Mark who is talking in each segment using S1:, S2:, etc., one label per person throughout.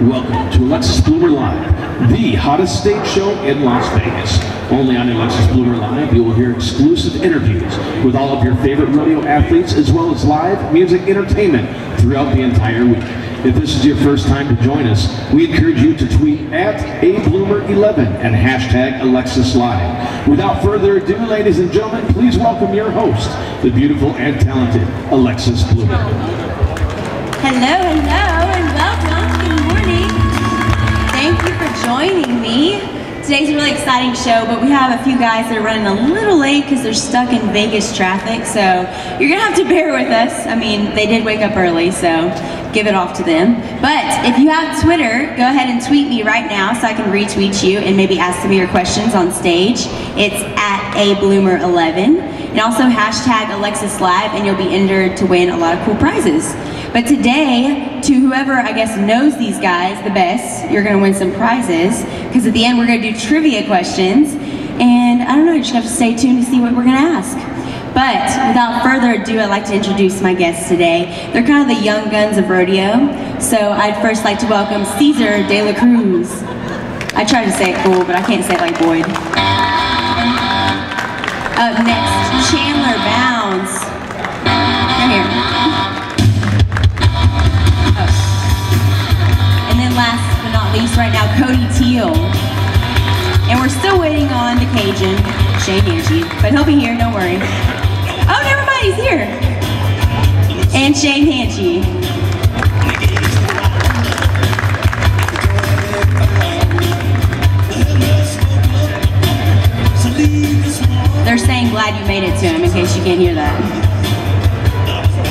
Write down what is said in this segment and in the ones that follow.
S1: Welcome to Alexis Bloomer Live, the hottest stage show in Las Vegas. Only on Alexis Bloomer Live, you will hear exclusive interviews with all of your favorite rodeo athletes, as well as live music entertainment throughout the entire week. If this is your first time to join us, we encourage you to tweet at @abloomer11 and hashtag AlexisLive. Without further ado, ladies and gentlemen, please welcome your host, the beautiful and talented Alexis Bloomer.
S2: Hello, hello, and welcome. Good morning. Thank you for joining me. Today's a really exciting show, but we have a few guys that are running a little late because they're stuck in Vegas traffic, so you're gonna have to bear with us. I mean, they did wake up early, so give it off to them. But if you have Twitter, go ahead and tweet me right now so I can retweet you and maybe ask some of your questions on stage. It's at @abloomer11, and also hashtag AlexisLive, and you'll be entered to win a lot of cool prizes. But today, to whoever I guess knows these guys the best, you're gonna win some prizes, because at the end we're gonna do trivia questions, and I don't know, you just have to stay tuned to see what we're gonna ask. But without further ado, I'd like to introduce my guests today. They're kind of the young guns of rodeo, so I'd first like to welcome Cesar de la Cruz. I tried to say it cool, but I can't say it like Boyd. Up next, Chandler Bownds. Come here. Last but not least right now, Cody Teel. And we're still waiting on the Cajun, Hanchey, but he'll be here, don't worry. Oh, never mind, he's here. And Hanchey. They're saying glad you made it to him, in case you can't hear that.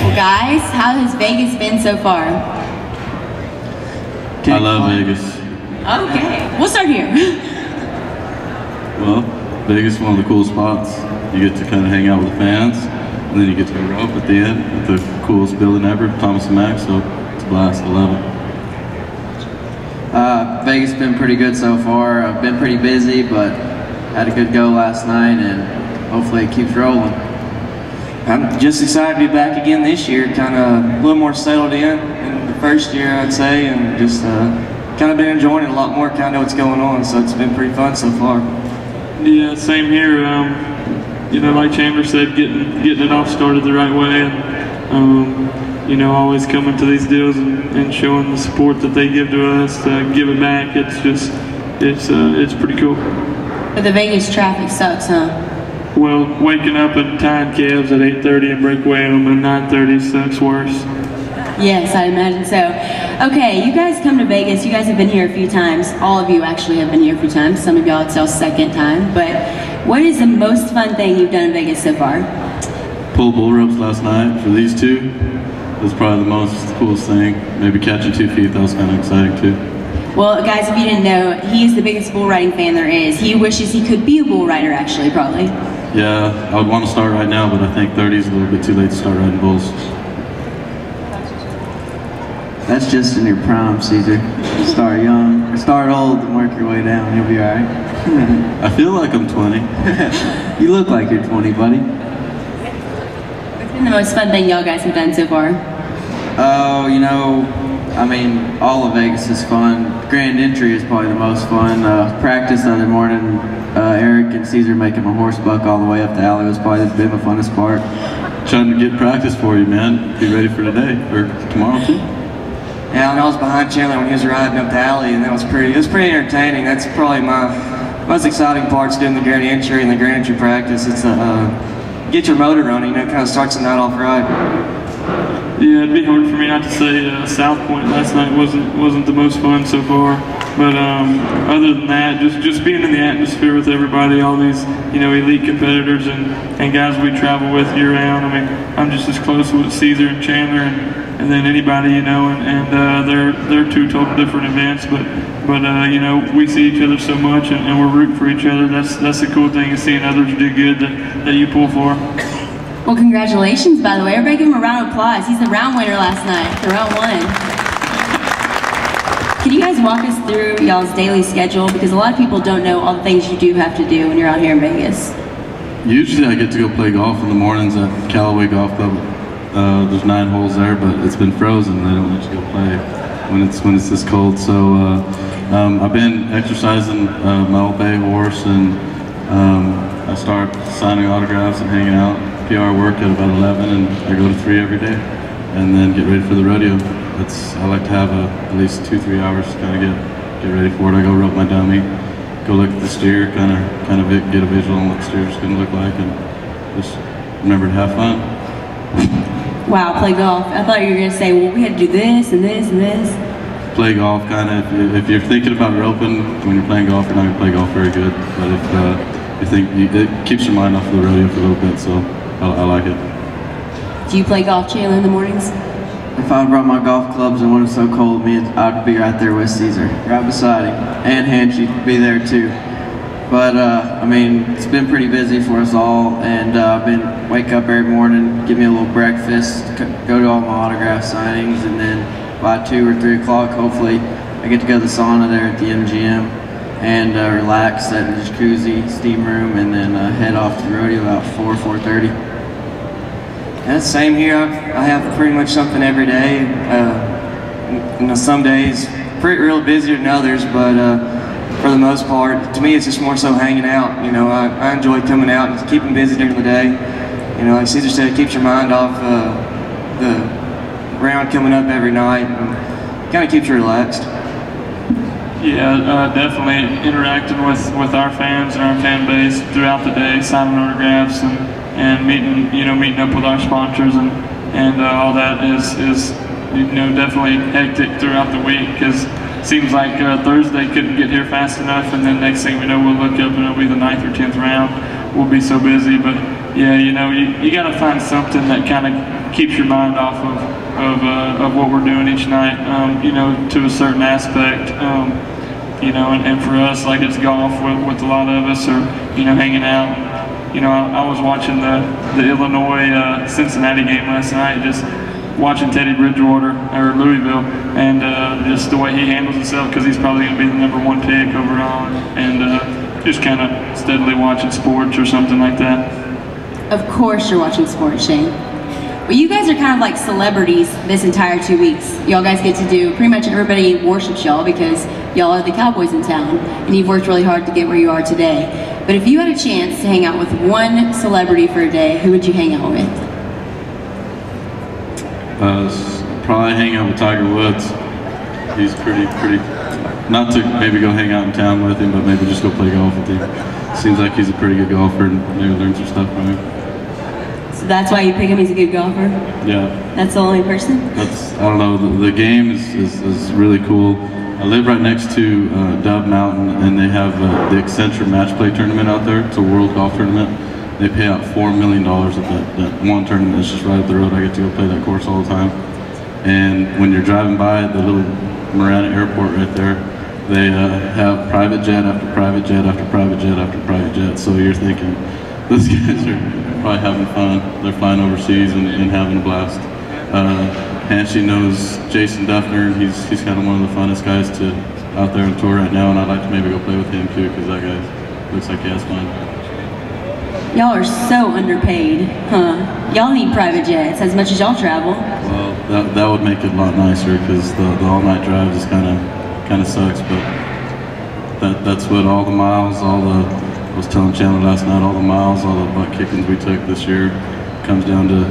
S2: Well guys, how has Vegas been so far?
S3: I love Vegas.
S2: Okay, we'll start here.
S3: Well, Vegas is one of the cool spots. You get to kind of hang out with the fans, and then you get to go rope at the end at the coolest building ever, Thomas & Mack, so it's a blast. I love it.
S4: Vegas has been pretty good so far. I've been pretty busy, but had a good go last night, and hopefully it keeps rolling.
S5: I'm just excited to be back again this year, kind of a little more settled in the first year, I'd say, and just kind of been enjoying it a lot more, kind of know what's going on, so it's been pretty fun so far.
S6: Yeah, same here. You know, like Chandler said, getting it off started the right way, and you know, always coming to these deals and showing the support that they give to us, give it back. It's just, it's pretty cool.
S2: But the Vegas traffic sucks, huh?
S6: Well, waking up and tying calves at 8:30 and breakaway them at 9:30 sucks worse.
S2: Yes, I imagine so. Okay, you guys come to Vegas. You guys have been here a few times. All of you actually have been here a few times. Some of y'all it's y'all's second time. But what is the most fun thing you've done in Vegas so far?
S3: Pull bull ropes last night for these two. Was probably the most coolest thing. Maybe catching 2 feet, that was kind of exciting too.
S2: Well, guys, if you didn't know, he is the biggest bull riding fan there is. He wishes he could be a bull rider, actually, probably.
S3: Yeah, I would want to start right now, but I think 30 is a little bit too late to start riding bulls.
S4: That's just in your prime, Cesar. Start young, or start old and work your way down. You'll be all right.
S3: I feel like I'm 20.
S4: You look like you're 20, buddy.
S2: What's been the most fun thing y'all guys have done so far?
S4: Oh, you know, I mean, all of Vegas is fun. Grand Entry is probably the most fun. Practice the other morning, Eric and Cesar making my horse buck all the way up the alley was probably been the funnest part.
S3: Trying to get practice for you, man. Be ready for today, or tomorrow too.
S5: Yeah, and I was behind Chandler when he was riding up the alley, and it was pretty entertaining. That's probably my most exciting part's doing the Grand Entry and the Grand Entry practice. It's get your motor running, you know, kind of starts the night off right.
S6: Yeah, it'd be hard for me not to say South Point last night wasn't the most fun so far. But other than that, just being in the atmosphere with everybody, all these, you know, elite competitors and guys we travel with year round. I mean, I'm just as close with Cesar and Chandler and then anybody, you know, and they're two total different events, but you know, we see each other so much and we're rooting for each other. That's the cool thing, is seeing others do good that you pull for.
S2: Well, congratulations, by the way. Everybody give him a round of applause. He's the round winner last night, the round one. Can you guys walk us through y'all's daily schedule? Because a lot of people don't know all the things you do have to do when you're out here in Vegas.
S3: Usually I get to go play golf in the mornings at Callaway Golf Club. There's 9 holes there, but it's been frozen. They don't let you go play. when it's this cold. So I've been exercising my old bay horse, and I start signing autographs and hanging out. PR work at about 11, and I go to 3 every day, and then get ready for the rodeo. I like to have at least 2-3 hours to kind of get ready for it. I go rope my dummy, go look at the steer, kind of get a visual on what the steer's going to look like, and just remember to have fun.
S2: Wow, play golf. I thought you were going to say, well, we had to do this and this and this.
S3: Play golf, kind of. If you're thinking about roping when you're playing golf, you're not going to play golf very good. But if you think, it keeps your mind off of the rodeo for a little bit, so I like it.
S2: Do you play golf, Chandler, in the mornings?
S4: If I brought my golf clubs and when it's so cold, I'd be right there with Cesar, right beside him, and Hanchey would be there too. But I mean, it's been pretty busy for us all, and I've been wake up every morning, give me a little breakfast, go to all my autograph signings, and then by 2 or 3 o'clock, hopefully, I get to go to the sauna there at the MGM and relax at the jacuzzi, steam room, and then head off to the rodeo about 4:30.
S5: Yeah, same here. I have pretty much something every day. You know, some days real busier than others, but for the most part, to me, it's just more so hanging out. You know, I enjoy coming out and keeping busy during the day. You know, like Cesar said, it keeps your mind off the round coming up every night, and kind of keeps you relaxed.
S6: Yeah, definitely interacting with our fans and our fan base throughout the day, signing autographs and meeting up with our sponsors and all that is definitely hectic throughout the week, because it seems like Thursday couldn't get here fast enough, and then next thing we know we'll look up and it'll be the 9th or 10th round. We'll be so busy, but yeah, you got to find something that kind of keeps your mind off of what we're doing each night, to a certain aspect. And for us, like it's golf with a lot of us, or hanging out. I was watching the Illinois Cincinnati game last night, just watching Teddy Bridgewater, or Louisville, and just the way he handles himself, because he's probably going to be the #1 pick overall, and just kind of steadily watching sports or something like that.
S2: Of course you're watching sports, Shane. Well, you guys are kind of like celebrities this entire 2 weeks. Y'all guys get to do, pretty much everybody worships y'all because y'all are the Cowboys in town, and you've worked really hard to get where you are today. But if you had a chance to hang out with one celebrity for a day, who would you hang out with?
S3: Probably hang out with Tiger Woods. He's pretty, not to maybe go hang out in town with him, but maybe just go play golf with him. Seems like he's a pretty good golfer, and maybe learn some stuff from him.
S2: So that's why you pick him, he's a good golfer?
S3: Yeah.
S2: That's the only person?
S3: I don't know, the game is really cool. I live right next to Dove Mountain, and they have the Accenture Match Play tournament out there. It's a world golf tournament. They pay out $4 million at that one tournament. It's just right up the road. I get to go play that course all the time. And when you're driving by the little Marana Airport right there, they have private jet after private jet after private jet after private jet. So you're thinking, those guys are probably having fun. They're flying overseas and having a blast. Hanchey knows Jason Duffner. He's kind of one of the funnest guys out there on tour right now, and I'd like to maybe go play with him too, because that guy looks like he has fun.
S2: Y'all are so underpaid, huh? Y'all need private jets as much as y'all travel.
S3: Well, that would make it a lot nicer, because the all-night drive just kind of sucks. But that's what all the miles, I was telling Chandler last night, all the miles, all the butt kickings we took this year comes down to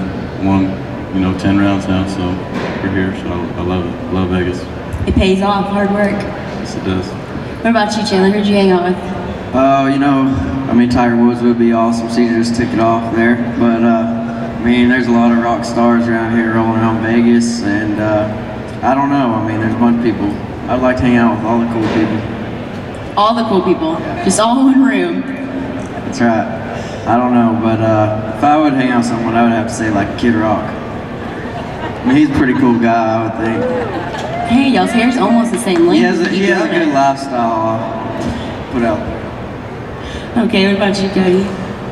S3: 10 rounds now. So we're here, so I love it. Love Vegas.
S2: It pays off, hard work.
S3: Yes, it does.
S2: What about you, Chandler? Who'd you hang out with?
S4: Tiger Woods would be awesome. Cesar just took it off there. But, there's a lot of rock stars around here rolling around Vegas. And, I don't know. There's a bunch of people. I'd like to hang out with all the cool people.
S2: All the cool people? Just all in one room?
S4: That's right. I don't know, but if I would hang out with someone, I would have to say, like, Kid Rock. He's a pretty cool guy, I would think.
S2: Hey, y'all's hair's almost the same length.
S4: He has a good lifestyle put out there.
S2: Okay, what about you, Cody?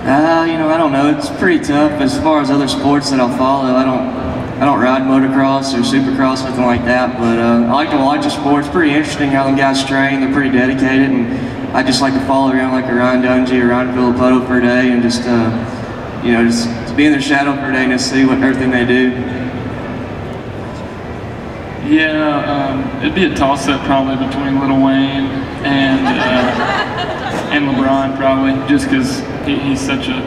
S5: I don't know. It's pretty tough. As far as other sports that I'll follow, I don't ride motocross or supercross, nothing like that. But I like to watch the sport. It's pretty interesting how them guys train. They're pretty dedicated, and I just like to follow around like a Ryan Dungey or Ryan Filippo for a day, and just be in their shadow for a day and just see everything they do.
S6: Yeah, it'd be a toss-up probably between Lil Wayne and LeBron probably, just because he's such a,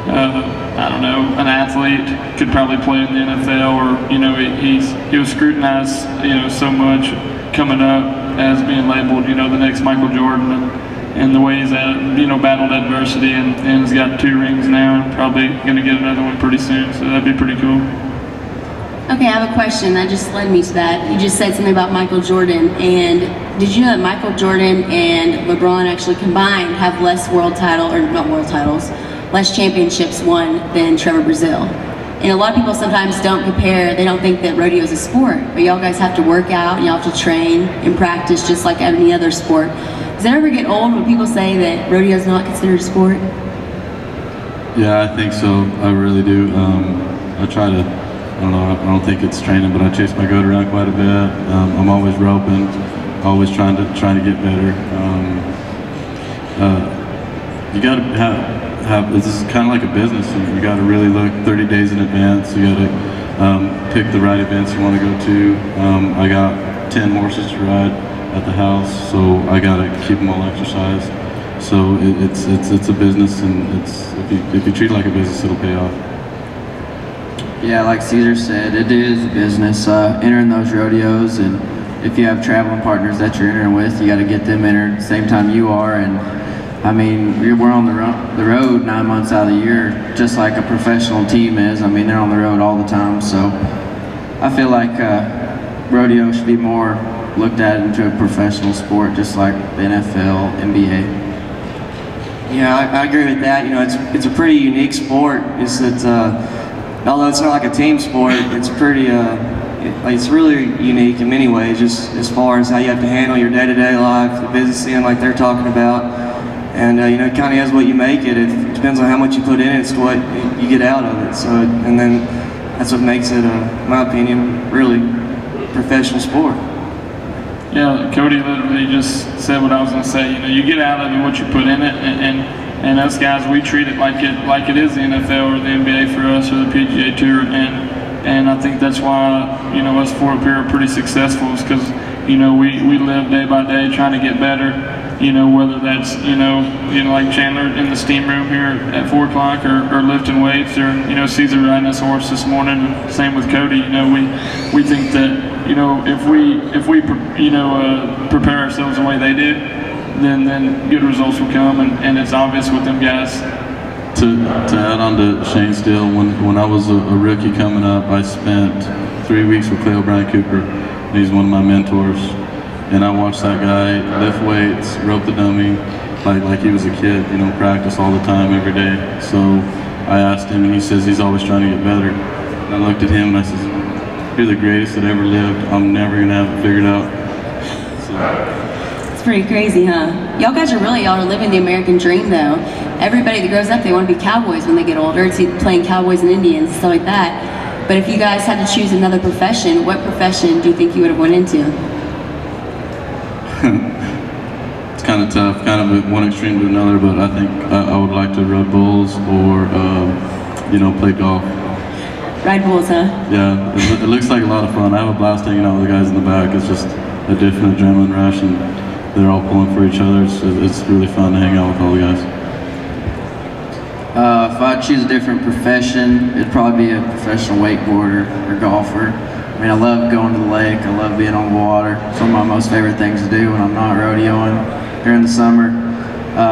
S6: I don't know, an athlete, could probably play in the NFL, or, you know, he was scrutinized, you know, so much coming up as being labeled, you know, the next Michael Jordan, and the way he's, you know, battled adversity, and he's got 2 rings now, and probably going to get another one pretty soon, so that'd be pretty cool.
S2: Okay, I have a question that just led me to that. You just said something about Michael Jordan, and did you know that Michael Jordan and LeBron actually combined have less world title, or not world titles, less championships won than Trevor Brazile? And a lot of people sometimes don't compare, they don't think that rodeo is a sport, but y'all guys have to work out, and y'all have to train and practice just like any other sport. Does that ever get old when people say that rodeo is not considered a sport?
S3: Yeah, I think so. I really do. I try to, I don't think it's training, but I chase my goat around quite a bit. I'm always roping, always trying to get better. You got to have, this is kind of like a business. You got to really look 30 days in advance. You got to pick the right events you want to go to. I got 10 horses to ride at the house, so I got to keep them all exercised. So it's a business, and if you treat it like a business, it'll pay off.
S4: Yeah, like Cesar said, it is a business. Entering those rodeos, and if you have traveling partners that you're entering with, you got to get them entered at the same time you are. And I mean, we're on the road 9 months out of the year, just like a professional team is. I mean, they're on the road all the time. So I feel like rodeo should be more looked at into a professional sport, just like the NFL, NBA.
S5: Yeah, I agree with that. You know, it's a pretty unique sport. Although it's not like a team sport, it's pretty, it's really unique in many ways, just as far as how you have to handle your day-to-day life, the business end like they're talking about. And, you know, it kind of is what you make it. It depends on how much you put in it, it's what you get out of it. So, and then that's what makes it, in my opinion, really professional sport.
S6: Yeah, Cody literally just said what I was going to say. You know, you get out of it what you put in it, and us guys, we treat it like it is the NFL or the NBA for us, or the PGA Tour, and I think that's why, you know, us 4 up here are pretty successful, is because, you know, we live day by day trying to get better. You know, whether that's, you know, like Chandler in the steam room here at 4 o'clock, or lifting weights, or, you know, Cesar riding his horse this morning, and same with Cody. You know, we think that, you know, if we you know, prepare ourselves the way they do, then good results will come, and it's obvious with them guys.
S3: To add on to Shane Steele, when I was a rookie coming up, I spent 3 weeks with Cleo Brian Cooper. He's one of my mentors. And I watched that guy lift weights, rope the dummy, like he was a kid, you know, practice all the time, every day. So I asked him, and he says he's always trying to get better. And I looked at him, and I said, "You're the greatest that ever lived. I'm never going to have it figured out." So.
S2: It's pretty crazy, huh? Y'all guys are living the American dream, though. Everybody that grows up, they want to be cowboys when they get older. It's playing cowboys and Indians and stuff like that. But if you guys had to choose another profession, what profession do you think you would have went into?
S3: It's kind of tough, kind of one extreme to another, but I think I would like to ride bulls, or, you know, play golf.
S2: Ride bulls, huh?
S3: Yeah, it looks like a lot of fun. I have a blast hanging out with the guys in the back. It's just a different adrenaline rush, and they're all pulling for each other. It's really fun to hang out with all the guys.
S4: If I choose a different profession, it'd probably be a professional wakeboarder or golfer. I mean, I love going to the lake. I love being on the water. It's one of my most favorite things to do when I'm not rodeoing during the summer.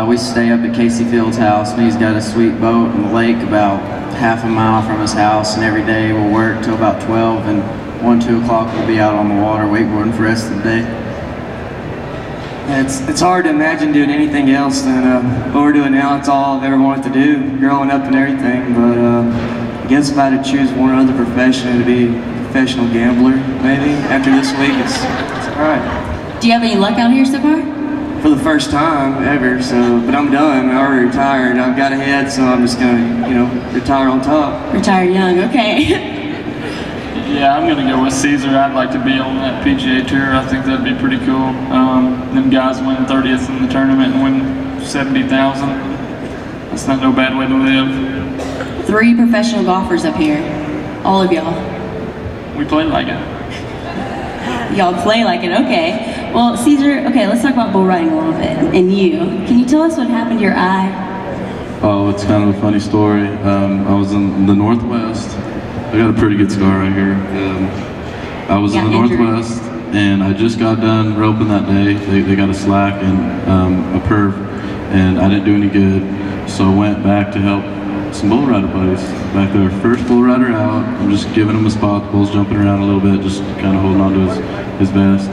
S4: We stay up at Casey Field's house, and he's got a sweet boat in the lake about half a mile from his house, and every day we'll work till about 12, and 1, 2 o'clock we'll be out on the water wakeboarding for the rest of the day.
S5: It's hard to imagine doing anything else than what we're doing now. It's all I've ever wanted to do, growing up and everything. But I guess if I had to choose one other profession, it'd be a professional gambler, maybe. After this week, it's all right.
S2: Do you have any luck out here so far?
S5: For the first time ever, so, but I'm done. I already retired. I've got ahead, so I'm just gonna, you know, retire on top.
S2: Retire young, okay.
S6: Yeah, I'm gonna go with Cesar. I'd like to be on that PGA Tour. I think that'd be pretty cool. Them guys win 30th in the tournament and win 70,000. That's not no bad way to live.
S2: 3 professional golfers up here, all of y'all.
S6: We play like it.
S2: y'all play like it. Okay. Well, Cesar, okay, let's talk about bull riding a little bit. And you. Can you tell us what happened to your eye?
S3: Oh, it's kind of a funny story. I was in the Northwest. I got a pretty good scar right here. I was in the Northwest, and I just got done roping that day. They got a slack and a perf, and I didn't do any good. So I went back to help some bull rider buddies back there. First bull rider out, I'm just giving him a spot. The bull's jumping around a little bit, just kind of holding on to his vest.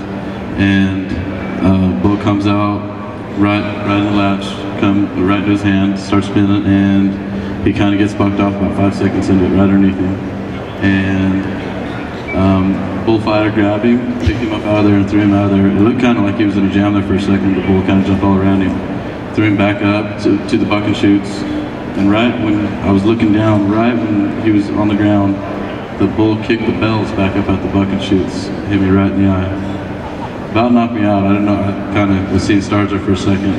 S3: And bull comes out right in the latch, come right to his hand, starts spinning, and he kind of gets bucked off about 5 seconds into it, right underneath him. And bullfighter grabbed him, picked him up out of there, and threw him out of there. It looked kind of like he was in a jam there for a second. The bull kind of jumped all around him, threw him back up to the buck and shoots. And right when I was looking down, right when he was on the ground, the bull kicked the bells back up at the buck and shoots, hit me right in the eye. About knocked me out. I don't know, I kind of was seeing stars there for a second.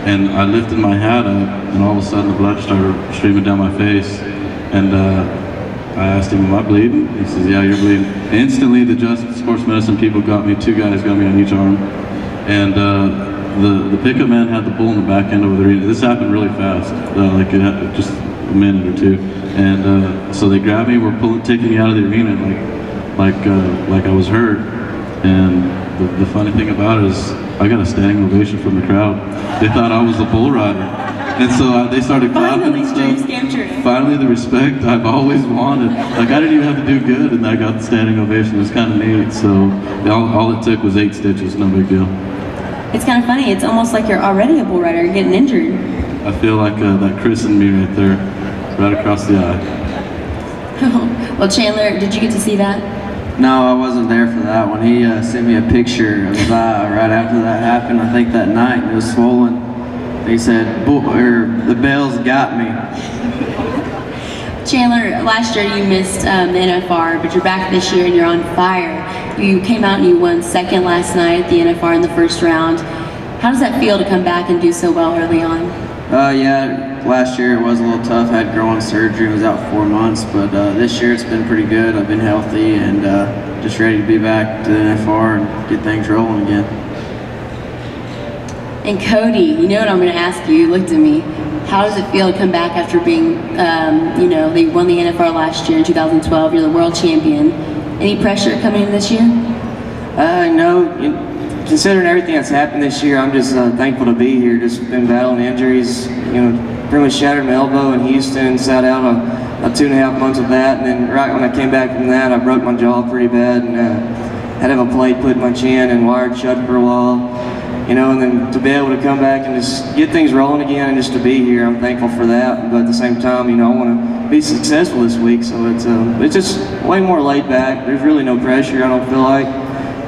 S3: And I lifted my hat up, and all of a sudden the blood started streaming down my face. And I asked him, am I bleeding? He says, yeah, you're bleeding. Instantly, the Just Sports Medicine people got me, 2 guys got me on each arm. And the pickup man had the bull in the back end of the arena. This happened really fast, like it had just a minute or 2. And so they grabbed me, were taking me out of the arena like I was hurt. And the funny thing about it is I got a standing ovation from the crowd. They thought I was a bull rider. And so they started clapping and stuff. Finally, the respect I've always wanted. Like, I didn't even have to do good, and I got the standing ovation. It was kind of neat. So all it took was 8 stitches, no big deal.
S2: It's kind of funny. It's almost like you're already a bull rider. You're getting injured.
S3: I feel like that Chris and me right there, right across the eye.
S2: Well, Chandler, did you get to see that?
S4: No, I wasn't there for that one. He sent me a picture of his eye right after that happened. I think that night, it was swollen. He said, the bells got me.
S2: Chandler, last year you missed the NFR, but you're back this year and you're on fire. You came out and you won 2nd last night at the NFR in the 1st round. How does that feel to come back and do so well early on?
S4: Yeah, last year it was a little tough. I had growing surgery, I was out 4 months, but this year it's been pretty good. I've been healthy and just ready to be back to the NFR and get things rolling again.
S2: And Cody, you know what I'm going to ask you. You looked at me. How does it feel to come back after being, you know, they won the NFR last year in 2012. You're the world champion. Any pressure coming in this year?
S5: No. Considering everything that's happened this year, I'm just thankful to be here. Just been battling injuries. You know, pretty much shattered my elbow in Houston. Sat out about 2.5 months of that, and then right when I came back from that, I broke my jaw pretty bad and had to have a plate put in my chin and wired shut for a while. You know, and then to be able to come back and just get things rolling again and just to be here, I'm thankful for that. But at the same time, you know, I want to be successful this week, so it's just way more laid back. There's really no pressure, I don't feel like,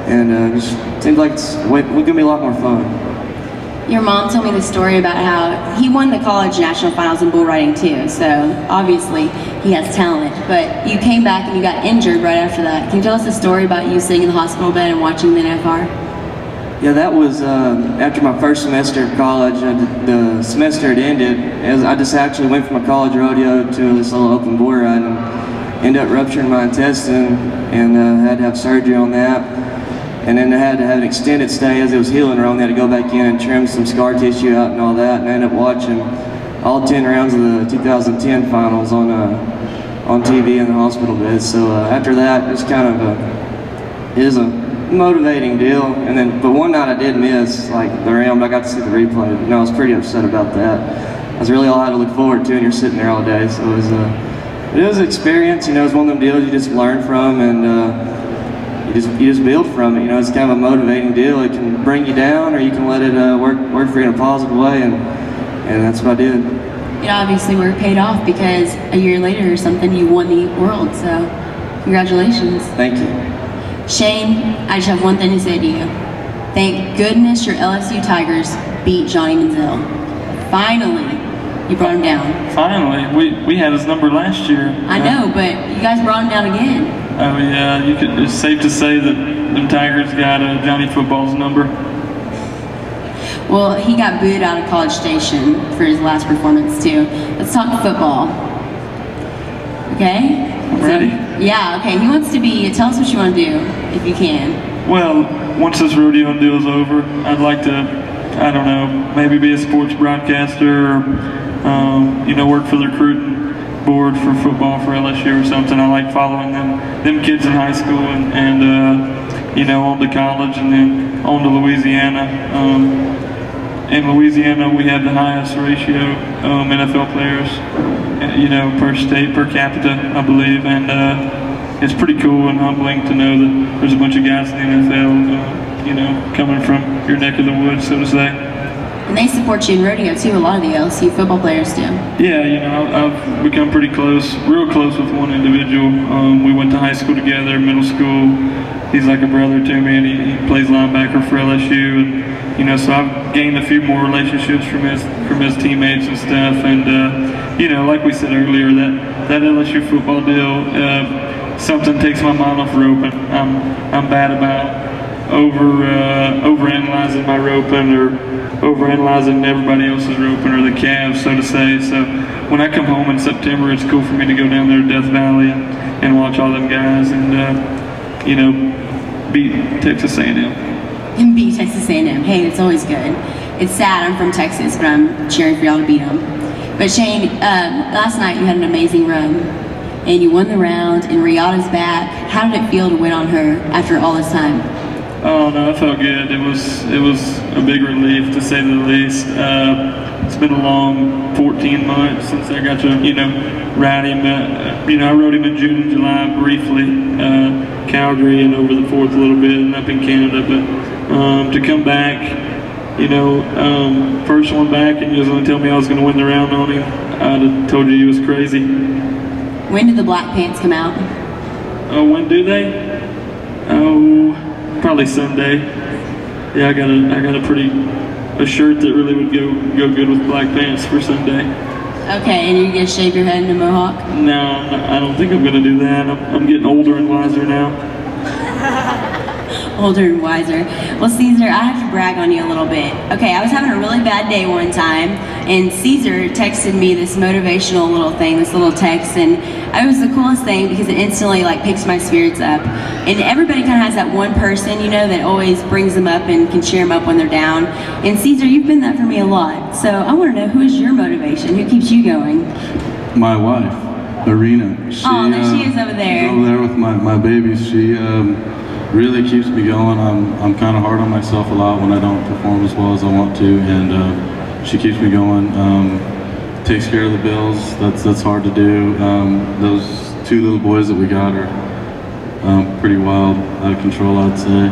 S5: and just seems like it's going to be a lot more fun.
S2: Your mom told me the story about how he won the college national finals in bull riding too, so obviously he has talent, but you came back and you got injured right after that. Can you tell us the story about you sitting in the hospital bed and watching the NFR?
S5: Yeah, that was after my 1st semester of college. The semester had ended. I just actually went from a college rodeo to this little open bull ride and ended up rupturing my intestine and had to have surgery on that. And then I had to have an extended stay as it was healing around. They had to go back in and trim some scar tissue out and all that. And I ended up watching all 10 rounds of the 2010 finals on TV in the hospital bed. So after that, it's kind of it is a motivating deal. And then, but one night I did miss like the round, but I got to see the replay. And I was pretty upset about that. That's really all I had to look forward to, and you're sitting there all day. So it was an experience. You know, it's one of them deals you just learn from, and you just build from it. You know, it's kind of a motivating deal. It can bring you down, or you can let it work for you in a positive way, and that's what I did.
S2: It obviously worked paid off because a year later or something you won the world. So congratulations.
S5: Thank you.
S2: Shane, I just have one thing to say to you. Thank goodness your LSU Tigers beat Johnny Manziel. Finally, you brought him down.
S6: Finally, we had his number last year.
S2: I know, but you guys brought him down again.
S6: Oh yeah, it's safe to say that the Tigers got Johnny Football's number.
S2: Well, he got booed out of College Station for his last performance too. Let's talk football. Okay?
S6: I'm ready.
S2: Yeah, okay. He wants to be, tell us what you want to do, if you can.
S6: well, once this rodeo deal's over, I'd like to, I don't know, maybe be a sports broadcaster or, you know, work for the recruiting board for football for LSU or something. I like following them kids in high school and you know, on to college and then on to Louisiana. In Louisiana, we have the highest ratio NFL players, you know, per state, per capita, I believe, and it's pretty cool and humbling to know that there's a bunch of guys in the NFL, you know, coming from your neck of the woods, so to say.
S2: And they support you in rodeo too, a lot of the LSU football players do. Yeah,
S6: you know, I've become pretty close, real close with one individual. We went to high school together, middle school. He's like a brother to me, and he plays linebacker for LSU. And, you know, so I've gained a few more relationships from his teammates and stuff. And, you know, like we said earlier, that LSU football deal, something takes my mind off roping. I'm bad about overanalyzing my roping or overanalyzing everybody else's roping or the calves, so to say. So when I come home in September, it's cool for me to go down there to Death Valley and watch all them guys and, you know, beat Texas A&M.
S2: And beat Texas A&M. Hey, it's always good. It's sad I'm from Texas, but I'm cheering for y'all to beat them. But Shane, last night you had an amazing run, and you won the round, and Riata's back. How did it feel to win on her after all this time?
S6: Oh no, it felt good. It was a big relief, to say the least. It's been a long 14 months since I got to, you know, ride him. You know, I rode him in June and July briefly, Calgary, and over the 4th a little bit, and up in Canada. But to come back, you know, first one back, and you was going to tell me I was going to win the round on him, I'd have told you he was crazy.
S2: When did the black pants come out?
S6: Oh, when do they? Oh, probably Sunday. Yeah, I got a shirt that really would go good with black pants for Sunday.
S2: Okay, and you're gonna shave your head in a mohawk?
S6: No, I don't think I'm gonna do that. I'm getting older and wiser now.
S2: Older and wiser. Well, Cesar, I have to brag on you a little bit. Okay, I was having a really bad day one time, and Cesar texted me this motivational little thing, this little text, and it was the coolest thing because it instantly like picks my spirits up. And everybody kind of has that one person, you know, that always brings them up and can cheer them up when they're down. And Cesar, you've been that for me a lot. So I want to know, who is your motivation? Who keeps you going?
S3: My wife, Arena.
S2: Oh, there she is over there.
S3: Over there with my babies. She really keeps me going. I'm kind of hard on myself a lot when I don't perform as well as I want to, and she keeps me going. Takes care of the bills. That's hard to do. Those 2 little boys that we got are pretty wild, out of control, I'd say.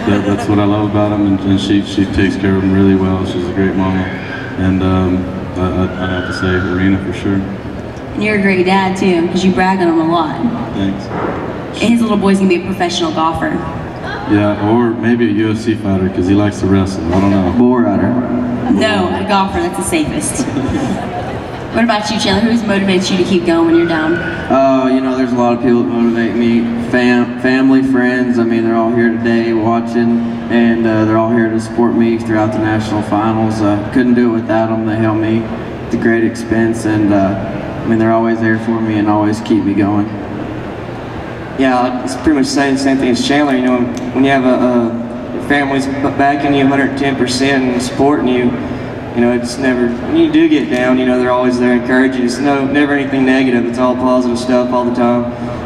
S3: That's what I love about them, and she takes care of them really well. She's a great mama, and I'd have to say Arena for sure.
S2: And you're a great dad too, because you brag on him a lot.
S3: Thanks.
S2: And his little boy's gonna be a professional golfer.
S3: Yeah, or maybe a UFC fighter, because he likes to wrestle. I don't know.
S4: Bull rider.
S2: No, a golfer, that's the safest. What about you, Chandler? Who's motivates you to keep going when you're down?
S4: Oh, you know, there's a lot of people that motivate me. Family, friends. I mean, they're all here today watching, and they're all here to support me throughout the National Finals. Couldn't do it without them. They help me at a great expense, and I mean, they're always there for me and always keep me going.
S5: Yeah, it's pretty much saying the same thing as Chandler. You know, when you have your family's backing you 110% and supporting you, you know, it's never, when you do get down, you know, they're always there encouraging you. It's never anything negative. It's all positive stuff all the time.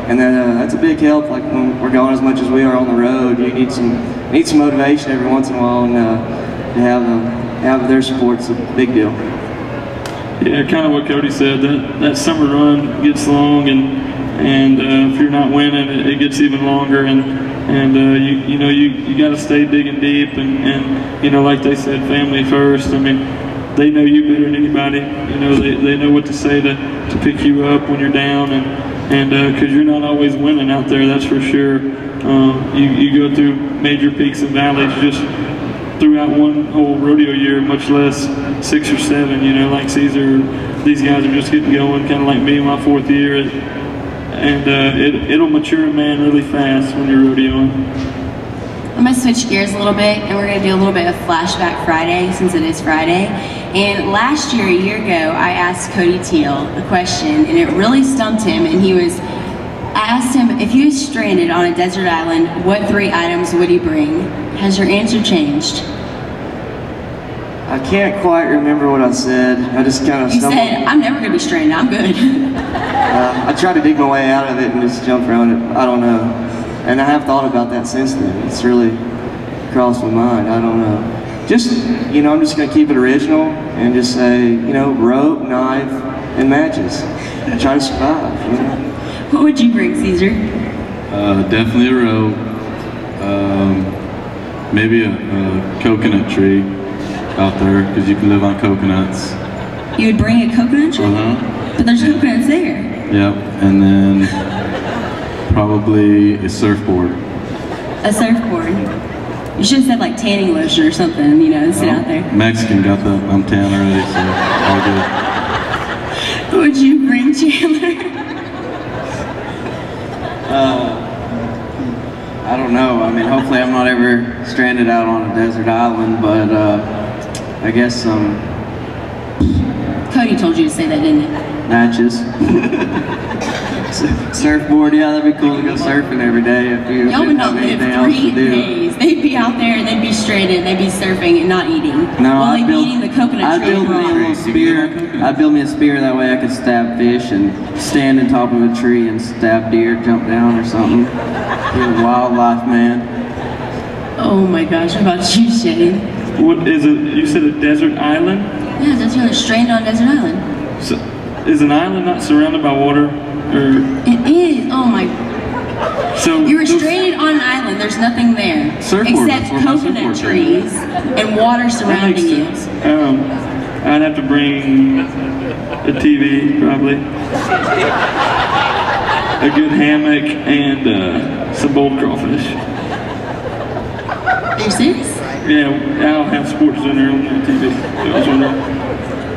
S5: And then that's a big help. Like when we're going as much as we are on the road, you need some motivation every once in a while, and to have their support's a big deal.
S6: Yeah, kind of what Cody said. That summer run gets long, and if you're not winning, it gets even longer. And you know, you got to stay digging deep, and you know, like they said, family first. I mean, they know you better than anybody. You know, they know what to say to pick you up when you're down, and because you're not always winning out there, that's for sure. You go through major peaks and valleys just throughout one whole rodeo year, much less 6 or 7. You know, like Cesar, these guys are just getting going, kind of like me in my 4th year. And it'll mature a man really fast when you're rodeoing.
S2: I'm going to switch gears a little bit, and we're going to do a little bit of Flashback Friday, since it is Friday. And last year, a year ago, I asked Cody Teel a question, and it really stumped him, and he was I asked him, if you were stranded on a desert island, what 3 items would he bring? Has your answer changed?
S5: I can't quite remember what I said. I just kind of
S2: You
S5: stumbled.
S2: said, I'm never gonna be stranded, I'm good.
S5: I tried to dig my way out of it and just jump around it. I don't know. And I have thought about that since then. It's really crossed my mind. I don't know. Just, you know, I'm just going to keep it original and just say, you know, rope, knife, and matches. And try to survive. You know?
S2: What would you bring, Cesar?
S3: Definitely a rope. Maybe a coconut tree out there, because you can live on coconuts.
S2: You would bring a coconut tree? But there's coconuts there.
S3: Yep, and then probably a surfboard.
S2: A surfboard. You should have said like tanning lotion or something, you know, sit out there.
S3: Mexican got that. I'm tan already, so all good.
S2: What would you bring, Chandler?
S4: I don't know. I mean, hopefully I'm not ever stranded out on a desert island, but I guess some
S2: Cody told you to say that, didn't he?
S4: matches. Surfboard, yeah, that'd be cool to go surfing every day if you
S2: Y'all would
S4: didn't
S2: not
S4: have
S2: live
S4: anything else
S2: 3
S4: to do.
S2: days. They'd be out there, they'd be stranded, they'd be surfing and not eating.
S4: No,
S2: well, they'd
S4: I'd
S2: be
S4: build,
S2: eating the coconut
S4: I'd
S2: tree
S4: build me a
S2: raw.
S4: little spear. I'd build me a spear, that way I could stab fish and stand on top of a tree and stab deer, jump down or something. Be a wildlife man.
S2: Oh my gosh, how about you, Shane?
S6: What is it? You said a desert island?
S2: Yeah, that's really stranded on a desert island.
S6: So, is an island not surrounded by water? Or
S2: It is, oh my.
S6: so
S2: You were stranded on an island, there's nothing there.
S3: Surfboard,
S2: Except
S3: that's where my
S2: coconut
S3: surfboard's
S2: trees and water
S6: That makes
S2: surrounding you.
S6: sense. I'd have to bring a TV, probably. A good hammock and some boiled crawfish.
S2: Are you serious?
S6: Yeah, I don't have Sports Center on the TV. So I was wondering.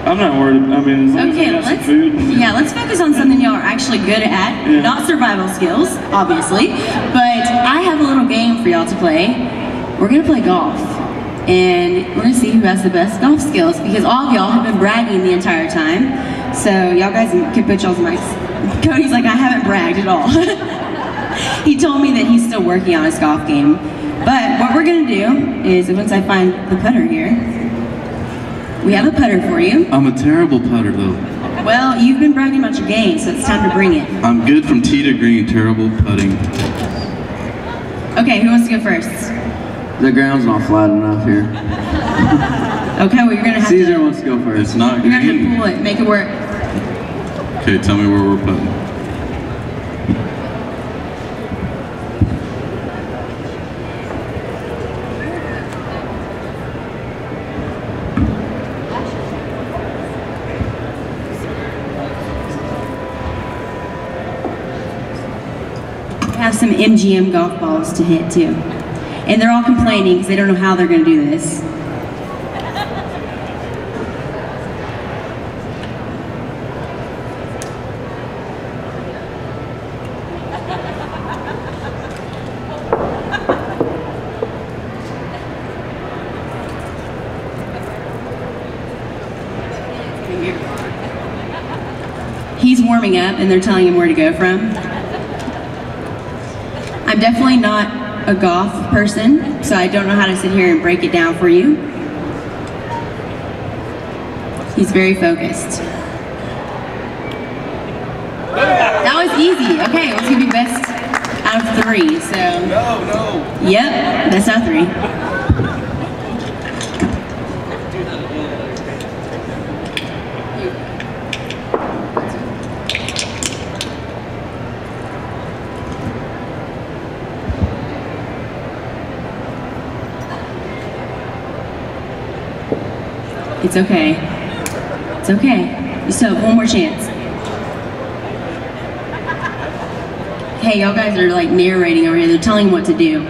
S6: I'm not worried. I mean, as long
S2: Okay,
S6: as I got some food.
S2: let's focus on something y'all are actually good at.
S6: Yeah.
S2: Not survival skills, obviously, but I have a little game for y'all to play. We're gonna play golf, and we're gonna see who has the best golf skills, because all of y'all have been bragging the entire time. So y'all guys can put y'all's mics. Cody's like, I haven't bragged at all. He told me that he's still working on his golf game. But what we're gonna do is, once I find the putter here, we have a putter for you.
S3: I'm a terrible putter, though.
S2: Well, you've been bragging about your game, so it's time to bring it.
S3: I'm good from tee to green, terrible putting.
S2: Okay, who wants to go first?
S4: The ground's not flat enough here.
S2: Okay, well you're gonna have
S4: Caesar
S2: to.
S4: wants to go first.
S3: It's not
S2: You're gonna have to
S3: green.
S2: pull it, make it work.
S3: Okay, tell me where we're putting.
S2: Have some MGM golf balls to hit too. And they're all complaining because they don't know how they're gonna do this. He's warming up and they're telling him where to go from. I'm definitely not a golf person, so I don't know how to sit here and break it down for you. He's very focused. That was easy. Okay, let's give you best out of 3. So. No. Yep, best out of 3. It's okay. It's okay. You still have one more chance. Hey, y'all guys are like narrating over here. They're telling him what to do.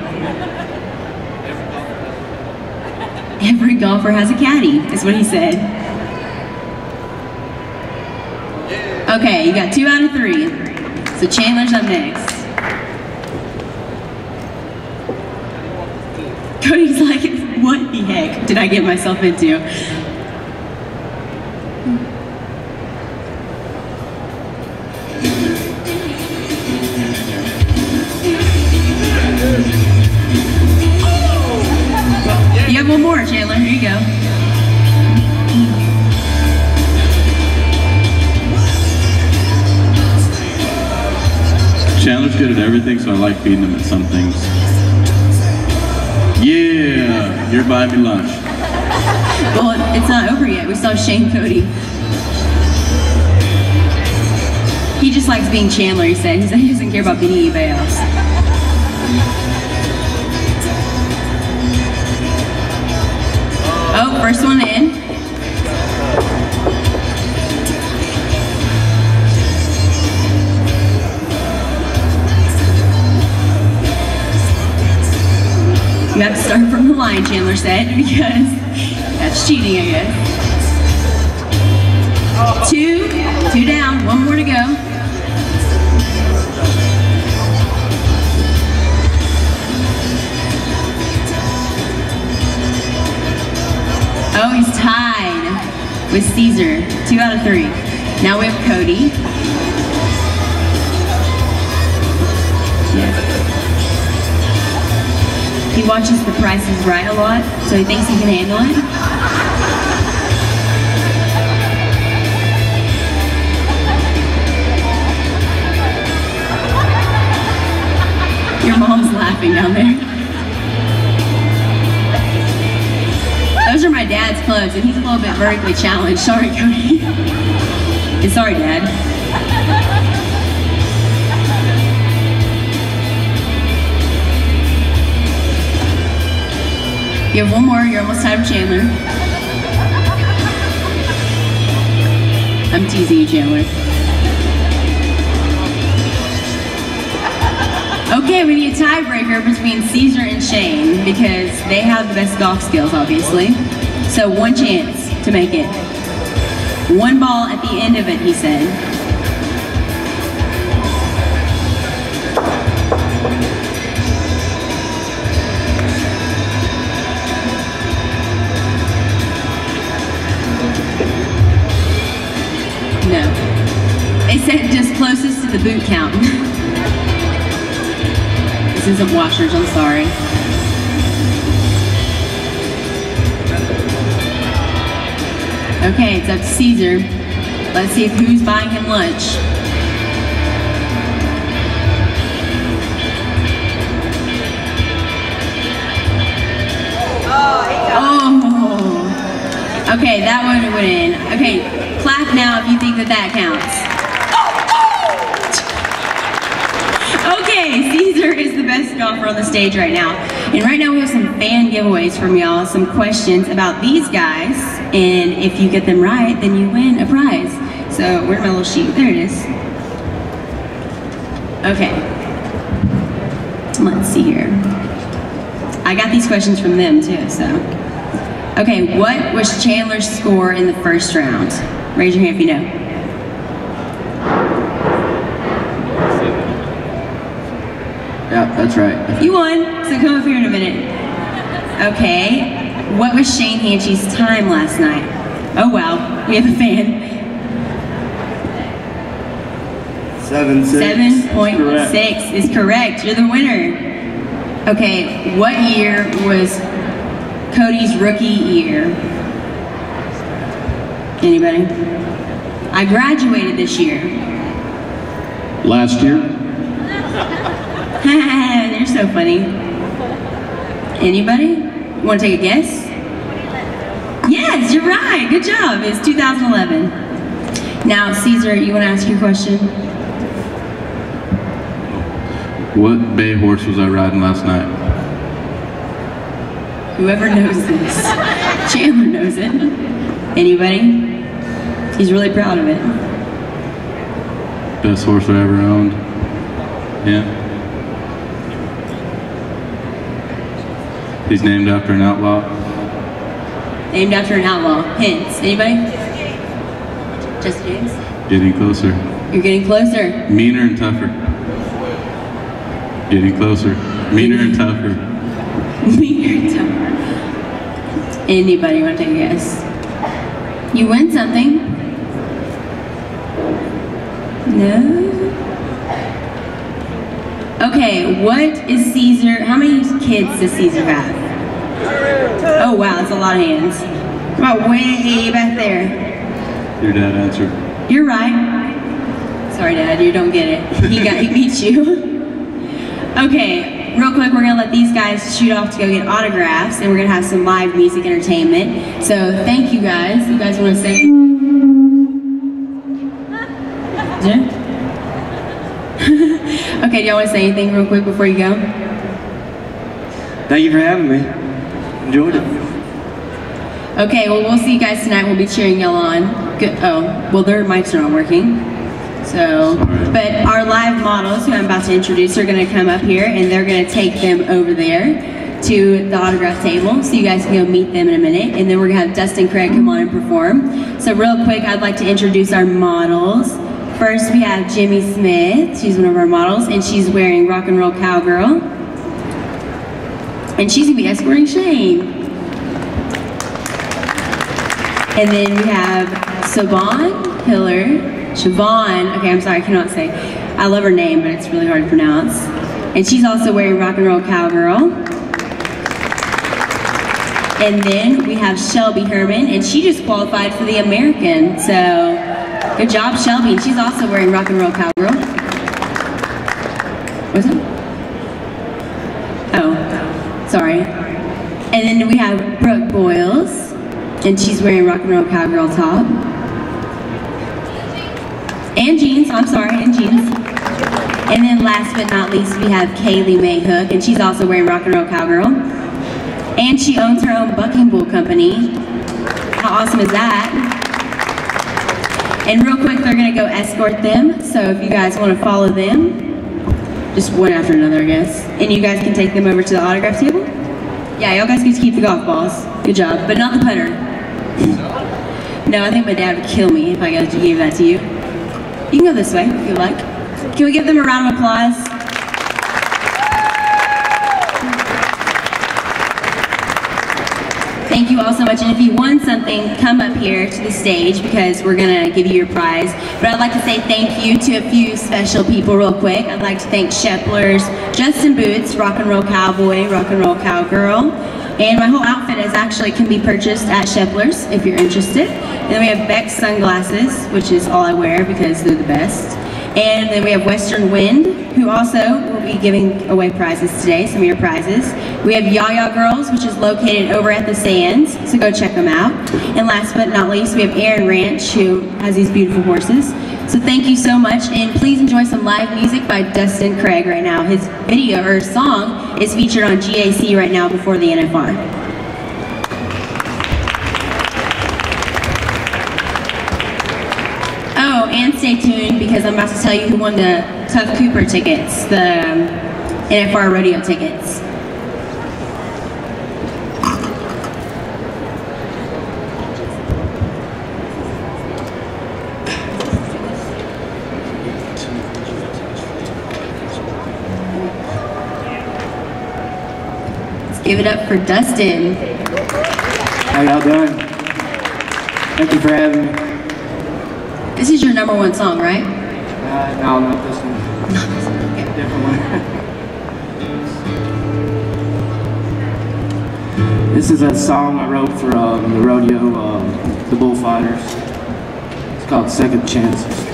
S2: Every golfer has a caddy, is what he said. Okay, you got 2 out of 3. So Chandler's up next. Cody's like, what the heck did I get myself into? you go.
S3: Chandler's good at everything, so I like beating him at some things. Yeah, you're buying me lunch.
S2: Well, it's not over yet. We still have Shane Cody. He just likes being Chandler, he said. He said he doesn't care about beating anybody else. Oh, first one in. You have to start from the line, Chandler said, because that's cheating, I guess. Two down, one more to go. Oh, he's tied with Cesar, 2 out of 3. Now we have Cody. Yeah. He watches The Price is Right a lot, so he thinks he can handle it. Your mom's laughing down there. Those are my dad's clothes, and he's a little bit vertically challenged. Sorry, Cody. And sorry, Dad. You have one more, you're almost tied with Chandler. I'm teasing you, Chandler. Okay, we need a tiebreaker between Cesar and Shane because they have the best golf skills, obviously. So one chance to make it. One ball at the end of it, he said. No. They said just closest to the boot count. This isn't washers, I'm sorry. Okay, it's up to Cesar. Let's see who's buying him lunch. Oh. Okay, that one went in. Okay, clap now if you think that counts. Okay, Cesar is the best golfer on the stage right now. And right now we have some fan giveaways from y'all, some questions about these guys. And if you get them right, then you win a prize. So where's my little sheet? There it is. Okay. Let's see here. I got these questions from them too, so. Okay, what was Chandler's score in the first round? Raise your hand if you know.
S4: Yeah, that's right.
S2: You won, so come up here in a minute. Okay, what was Shane Hanchey's time last night? Oh wow, we have a fan. 7.6 is correct. You're the winner. Okay, what year was Cody's rookie year? Anybody? I graduated this year.
S1: Last year?
S2: They're so funny. Anybody? Want to take a guess? Yes, you're right. Good job. It's 2011. Now, Cesar, you want to ask your question?
S3: What bay horse was I riding last night?
S2: Whoever knows this. Chandler knows it. Anybody? He's really proud of it.
S3: Best horse I ever owned. Yeah. He's named after an outlaw.
S2: Named after an outlaw. Hints. Anybody? Just James?
S3: Getting closer.
S2: You're getting closer.
S3: Meaner and tougher. Getting closer. Meaner and tougher.
S2: Meaner and tougher. Anybody want to take a guess? You win something. No? Okay, what is Cesar, how many kids does Cesar have? Oh wow, that's a lot of hands. About way back there.
S3: Your dad answered.
S2: You're right. Sorry, Dad, you don't get it. He beat you. Okay, real quick, we're gonna let these guys shoot off to go get autographs, and we're gonna have some live music entertainment. So thank you guys. You guys want to say? Yeah. Okay, do y'all want to say anything real quick before you go?
S5: Thank you for having me. Enjoyed it.
S2: Okay, well, we'll see you guys tonight. We'll be cheering y'all on. Good. Oh, well, their mics are not working. So, but our live models, who I'm about to introduce, are going to come up here, and they're going to take them over there to the autograph table, so you guys can go meet them in a minute. And then we're going to have Dustin Craig come on and perform. So real quick, I'd like to introduce our models. First, we have Jimmy Smith. She's one of our models, and she's wearing Rock and Roll Cowgirl. And she's going to be escorting Shane. And then we have Siobhan Hiller. Siobhan, okay, I'm sorry, I cannot say. I love her name, but it's really hard to pronounce. And she's also wearing Rock and Roll Cowgirl. And then we have Shelby Herman, and she just qualified for the American. So, good job, Shelby. And she's also wearing Rock and Roll Cowgirl. What's that? Oh, sorry. And then we have Brooke Boyles. And she's wearing Rock and Roll Cowgirl top. And jeans, I'm sorry, and jeans. And then last but not least, we have Kaylee May Hook, and she's also wearing Rock and Roll Cowgirl. And she owns her own bucking bull company. How awesome is that? And real quick, they're gonna go escort them. So if you guys wanna follow them, just one after another, I guess. And you guys can take them over to the autograph table. Yeah, y'all guys get to keep the golf balls. Good job, but not the putter. No, I think my dad would kill me if I gave that to you. You can go this way if you like. Can we give them a round of applause? Thank you all so much, and if you won something, come up here to the stage because we're gonna give you your prize. But I'd like to say thank you to a few special people real quick. I'd like to thank Shepler's, Justin Boots, Rock and Roll Cowboy, Rock and Roll Cowgirl, and my whole outfit can be purchased at Shepler's if you're interested. And then we have Beck's sunglasses, which is all I wear because they're the best. And then we have Western Wind, who also will be giving away prizes today, some of your prizes. We have Yaya Girls, which is located over at the Sands, so go check them out. And last but not least, we have Aaron Ranch, who has these beautiful horses. So thank you so much, and please enjoy some live music by Dustin Craig right now. His video, or song, is featured on GAC right now before the NFR. Oh, and stay tuned because I'm about to tell you who won the Tough Cooper tickets, the NFR Rodeo tickets. Let's give it up for Dustin.
S7: How y'all doing? Thank you for having me.
S2: This is your #1 song, right?
S7: No, not this one.
S2: Okay.
S7: Different one. This is a song I wrote for the rodeo, the bullfighters. It's called Second Chances.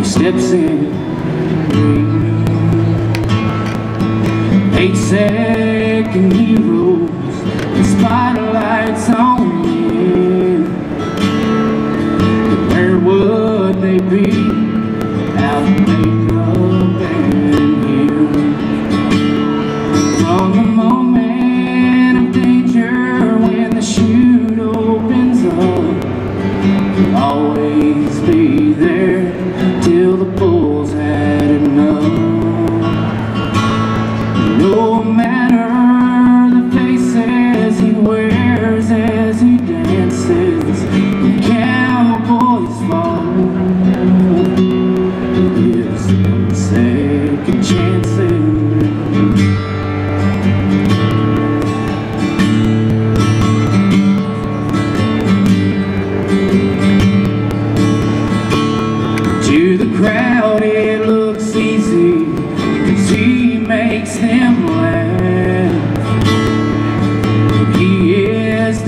S7: Steps in, 8-second heroes, the spotlight's on them. Where would they be without makeup and him? From the moment of danger, when the chute opens up, you'll always be there till the bull's had enough. No matter the faces he wears as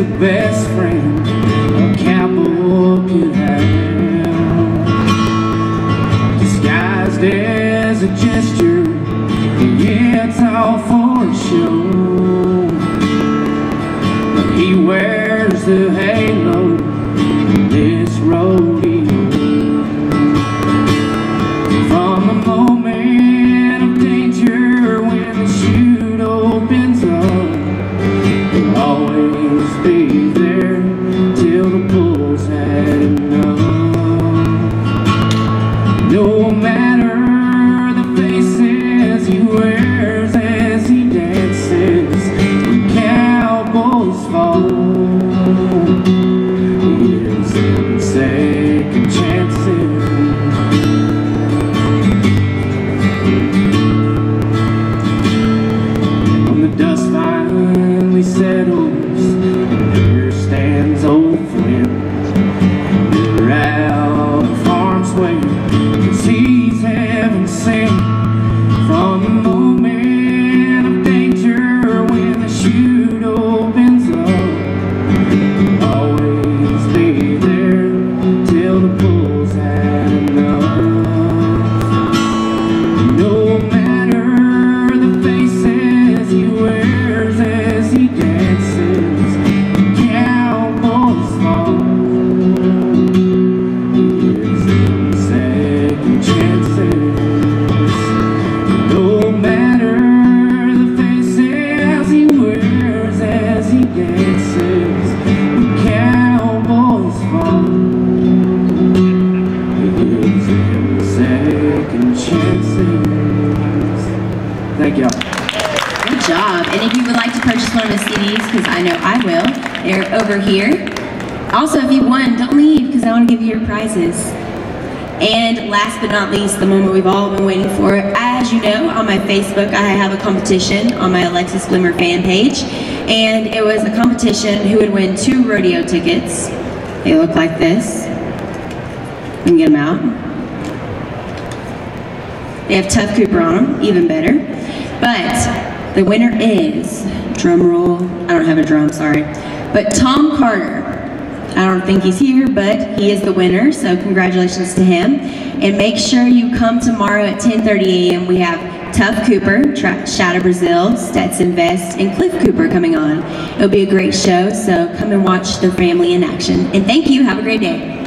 S7: the best friend a cowboy could have, disguised as a gesture. Yeah, it's all for a show, but he wears the halo in this rodeo. From the moment of danger, when the chute opens up, he'll always be there till the bull's had enough. No matter the faces he wears as he dances, when cowboys fall, he gives them second chances. When the dust finally settles and there stands old Flint, they're out of harm's way, 'cause he's heaven sent. From the moment of danger, when the chute opens up, he'll always be there till the bull's had enough. No matter the faces he wears as he dances, cowboys fall, he gives them second chances. No matter the faces he wears as he dances, cowboys fall, he gives them second chances. Thank y'all.
S2: Good job. And if you would like to purchase one of his CDs, because I know I will, they're over here. Also, if you won, don't leave, because I want to give you your prizes. And last but not least, the moment we've all been waiting for. As you know, on my Facebook, I have a competition on my Alexis Bloomer fan page. And it was a competition who would win 2 rodeo tickets. They look like this. You can get them out. They have Tough Cooper on them, even better. But the winner is, drum roll, I don't have a drum, sorry. But Tom Carter. I don't think he's here, but he is the winner, so congratulations to him. And make sure you come tomorrow at 10:30 a.m. We have Tough Cooper, Shadow Brazil, Stetson Vest, and Cliff Cooper coming on. It'll be a great show, so come and watch the family in action. And thank you, have a great day.